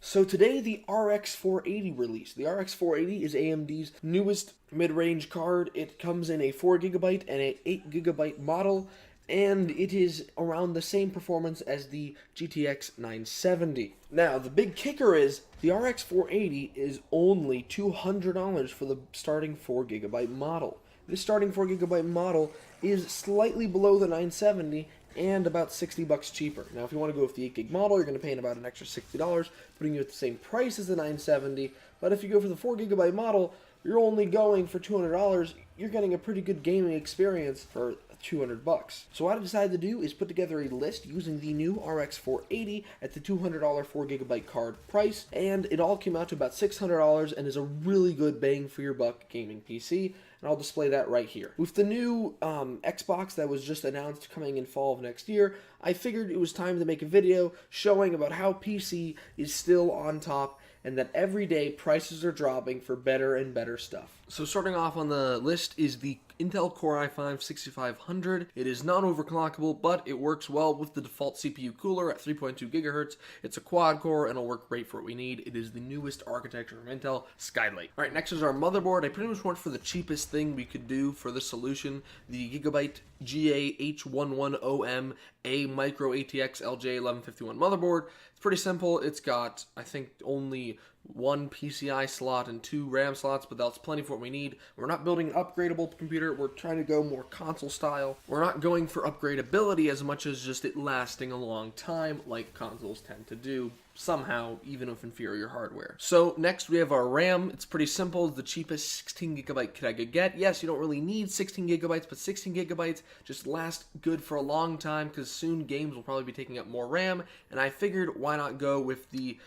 So today the RX 480 released. The RX 480 is AMD's newest mid-range card. It comes in a 4GB and an 8GB model, and it is around the same performance as the GTX 970. Now, the big kicker is the RX 480 is only $200 for the starting 4GB model. This starting 4GB model is slightly below the 970 and about $60 cheaper. Now, if you want to go with the 8GB model, you're going to pay about an extra $60, putting you at the same price as the 970. But if you go for the 4GB model, you're only going for $200. You're getting a pretty good gaming experience for $200. So what I decided to do is put together a list using the new RX 480 at the $200 4GB card price, and it all came out to about $600 and is a really good bang for your buck gaming PC. And I'll display that right here. With the new Xbox that was just announced coming in fall of next year, I figured it was time to make a video showing about how PC is still on top and that every day prices are dropping for better and better stuff. So starting off on the list is the Intel Core i5-6500. It is non-overclockable, but it works well with the default CPU cooler at 3.2 GHz. It's a quad core and it'll work great for what we need. It is the newest architecture from Intel, Skylake. Alright, next is our motherboard. I pretty much went for the cheapest thing we could do for the solution, the Gigabyte GA-H11OM A Micro ATX LJ1151 motherboard. It's pretty simple. It's got, I think, only one PCI slot and 2 RAM slots, but that's plenty for what we need. We're not building an upgradable computer. We're trying to go more console style. We're not going for upgradability as much as just it lasting a long time like consoles tend to do somehow, even with inferior hardware. So next we have our RAM. It's pretty simple. It's the cheapest 16GB kit I could get. Yes, you don't really need 16GB, but 16GB just last good for a long time because soon games will probably be taking up more RAM, and I figured why not go with the,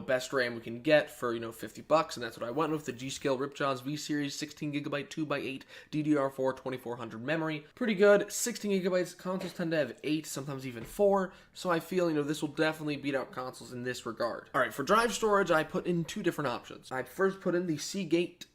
best RAM we can get for, $50, and that's what I went with, the G.Skill Ripjaws V-Series 16GB 2x8 DDR4 2400 memory. Pretty good. 16GB. Consoles tend to have 8, sometimes even 4, so I feel, this will definitely beat out consoles in this regard. Alright, for drive storage, I put in 2 different options. I first put in the Seagate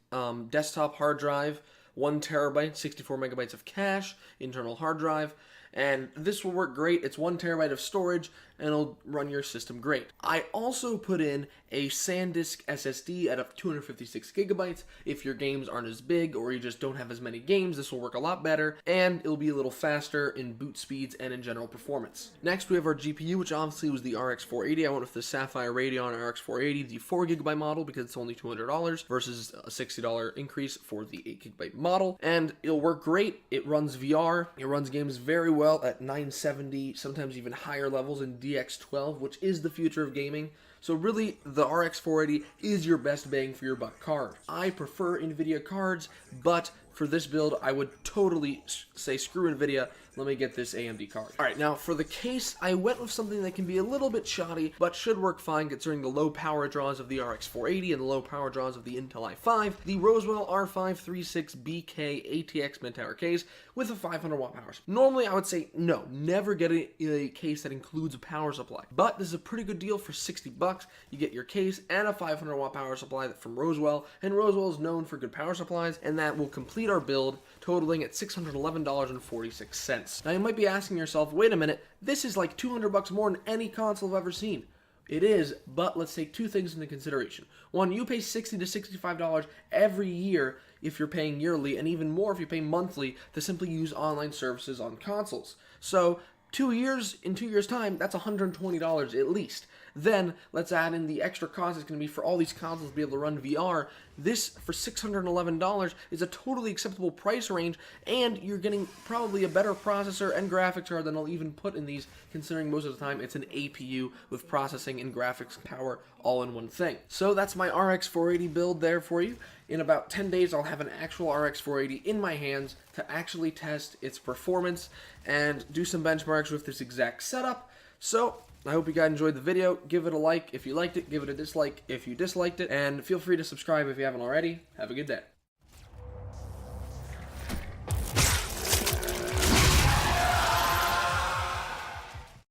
desktop hard drive, 1TB, 64MB of cache, internal hard drive, and this will work great. It's 1TB of storage, and it'll run your system great. I also put in a SanDisk SSD at 256GB. If your games aren't as big, or you just don't have as many games, this will work a lot better, and it'll be a little faster in boot speeds and in general performance. Next, we have our GPU, which obviously was the RX 480. I went with the Sapphire Radeon RX 480, the 4GB model, because it's only $200 versus a $60 increase for the 8GB model, and it'll work great. It runs VR. It runs games very well at 970, sometimes even higher levels in DX12, which is the future of gaming. So really, the RX 480 is your best bang for your buck card. I prefer NVIDIA cards, but for this build, I would totally say screw NVIDIA, let me get this AMD card. Alright, now for the case, I went with something that can be a little bit shoddy, but should work fine considering the low power draws of the RX 480 and the low power draws of the Intel i5, the Roswell R536BK ATX mid-tower case with a 500 watt power supply. Normally, I would say no, never get a case that includes a power supply, but this is a pretty good deal for $60. You get your case and a 500 watt power supply from Roswell, and Roswell is known for good power supplies, and that will complete our build, totaling at $611.46. Now you might be asking yourself, wait a minute, this is like $200 more than any console I've ever seen. It is, but let's take 2 things into consideration. One, you pay $60 to $65 every year if you're paying yearly, and even more if you pay monthly to simply use online services on consoles. So in 2 years' time, that's $120 at least. Then, let's add in the extra cost it's going to be for all these consoles to be able to run VR. This, for $611, is a totally acceptable price range, and you're getting probably a better processor and graphics card than I'll even put in these, considering most of the time it's an APU with processing and graphics power all in one thing. So that's my RX 480 build there for you. In about 10 days, I'll have an actual RX 480 in my hands to actually test its performance and do some benchmarks with this exact setup. So I hope you guys enjoyed the video. Give it a like if you liked it, give it a dislike if you disliked it, and feel free to subscribe if you haven't already. Have a good day.